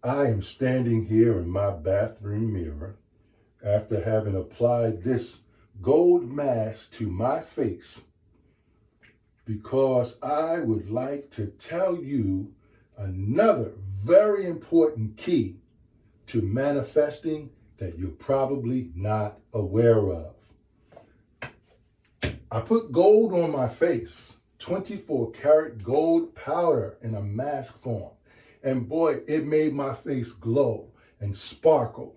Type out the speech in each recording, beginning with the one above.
I am standing here in my bathroom mirror after having applied this gold mask to my face because I would like to tell you another very important key to manifesting that you're probably not aware of. I put gold on my face, 24 karat gold powder in a mask form. And boy, it made my face glow and sparkle,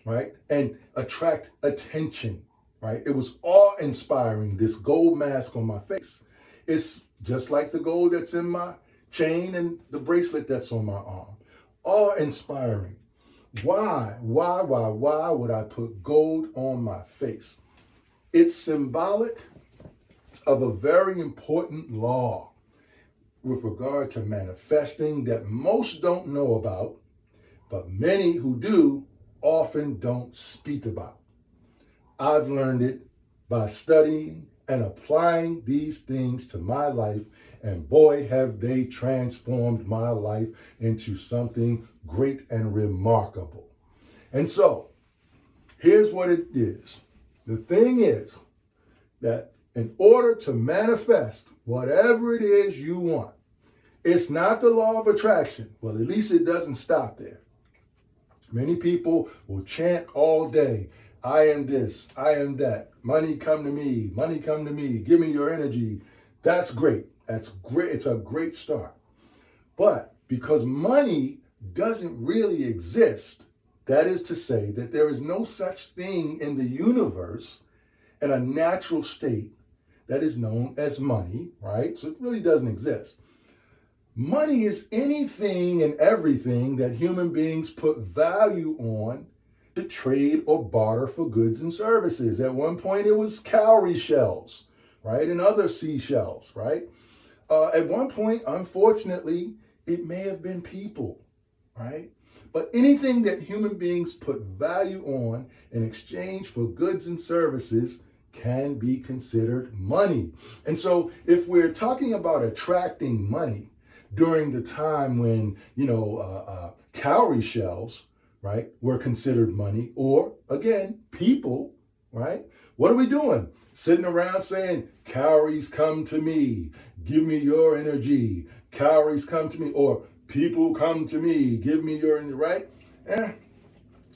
right? And attract attention, right? It was awe inspiring, this gold mask on my face. It's just like the gold that's in my chain and the bracelet that's on my arm. Awe inspiring. Why would I put gold on my face? It's symbolic of a very important law with regard to manifesting that most don't know about, but many who do often don't speak about. I've learned it by studying and applying these things to my life, and boy, have they transformed my life into something great and remarkable. And so, here's what it is. The thing is that in order to manifest whatever it is you want, it's not the law of attraction. Well, at least it doesn't stop there. Many people will chant all day, I am this, I am that. Money come to me, money come to me, give me your energy. That's great. That's great. It's a great start. But because money doesn't really exist, that is to say that there is no such thing in the universe in a natural state that is known as money, right? So it really doesn't exist. Money is anything and everything that human beings put value on to trade or barter for goods and services. At one point, it was cowrie shells, right? And other seashells, right? At one point, unfortunately, it may have been people, right? But anything that human beings put value on in exchange for goods and services can be considered money. And so if we're talking about attracting money during the time when, cowrie shells, right, were considered money, or again, people, right? What are we doing? Sitting around saying, cowries come to me, give me your energy, cowries come to me, or people come to me, give me your energy, right?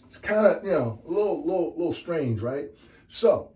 It's kind of, a little strange, right? So,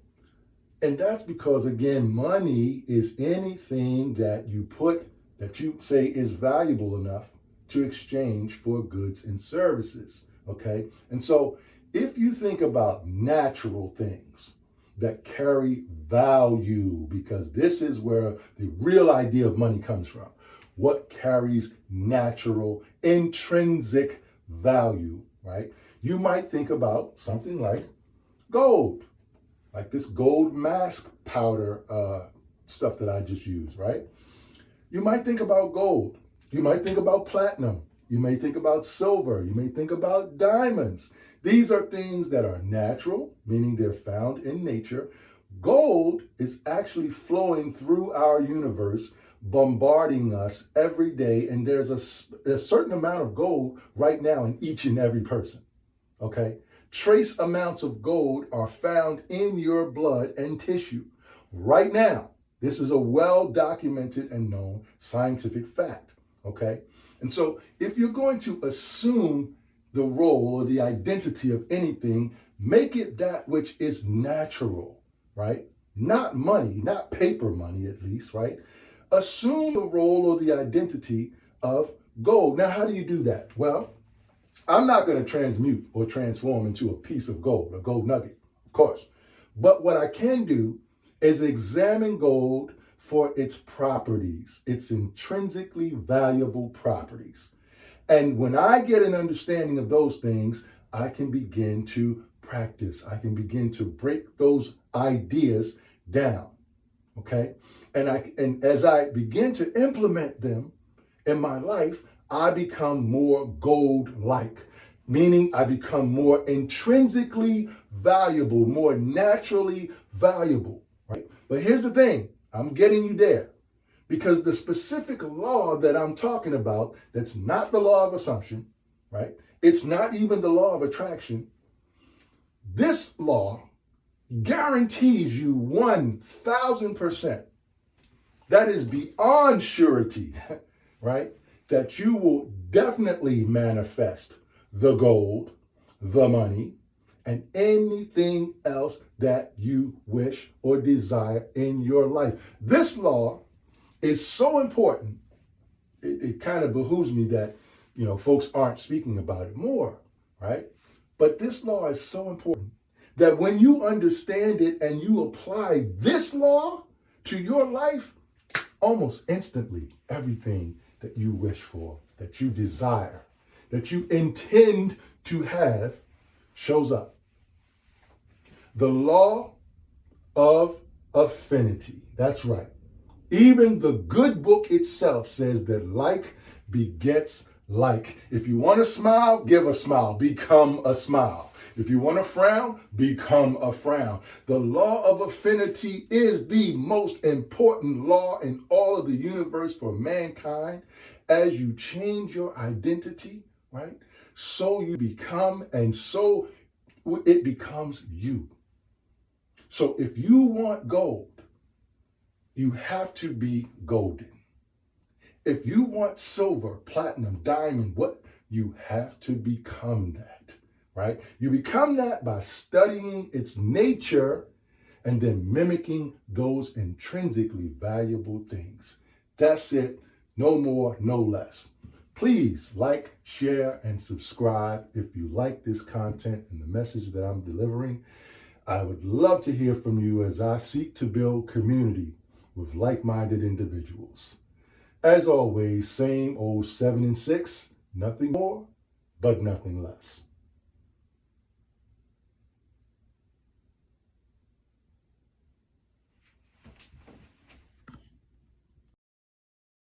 and that's because, again, money is anything that you say is valuable enough to exchange for goods and services, okay? And so if you think about natural things that carry value, because this is where the real idea of money comes from, what carries natural, intrinsic value, right? You might think about something like gold, like this gold mask powder stuff that I just used, right? You might think about gold. You might think about platinum. You may think about silver. You may think about diamonds. These are things that are natural, meaning they're found in nature. Gold is actually flowing through our universe, bombarding us every day. And there's a certain amount of gold right now in each and every person, okay? Trace amounts of gold are found in your blood and tissue right now. This is a well-documented and known scientific fact, okay? And so if you're going to assume the role or the identity of anything, make it that which is natural, right? Not money, not paper money at least, right? Assume the role or the identity of gold. Now, how do you do that? Well, I'm not going to transmute or transform into a piece of gold, a gold nugget, of course. But what I can do is examine gold for its properties, its intrinsically valuable properties. And when I get an understanding of those things, I can begin to practice. I can begin to break those ideas down, okay? And as I begin to implement them in my life, I become more gold-like, meaning I become more intrinsically valuable, more naturally valuable, right? But here's the thing, I'm getting you there, because the specific law that I'm talking about, that's not the law of assumption, right? It's not even the law of attraction. This law guarantees you 1,000%. That is beyond surety, right? That you will definitely manifest the gold, the money, and anything else that you wish or desire in your life. This law is so important. It kind of behooves me that, folks aren't speaking about it more, right? But this law is so important that when you understand it and you apply this law to your life, almost instantly, everything that you wish for, that you desire, that you intend to have shows up. The law of affinity. That's right. Even the good book itself says that like begets like. If you want to smile, give a smile, become a smile. If you want to frown, become a frown. The law of affinity is the most important law in all of the universe for mankind. As you change your identity, right? So you become, and so it becomes you. So if you want gold, you have to be golden. If you want silver, platinum, diamond, you have to become that, right? You become that by studying its nature and then mimicking those intrinsically valuable things. That's it. No more, no less. Please like, share, and subscribe if you like this content and the message that I'm delivering. I would love to hear from you as I seek to build community with like-minded individuals. As always, same old 7 and 6, nothing more, but nothing less.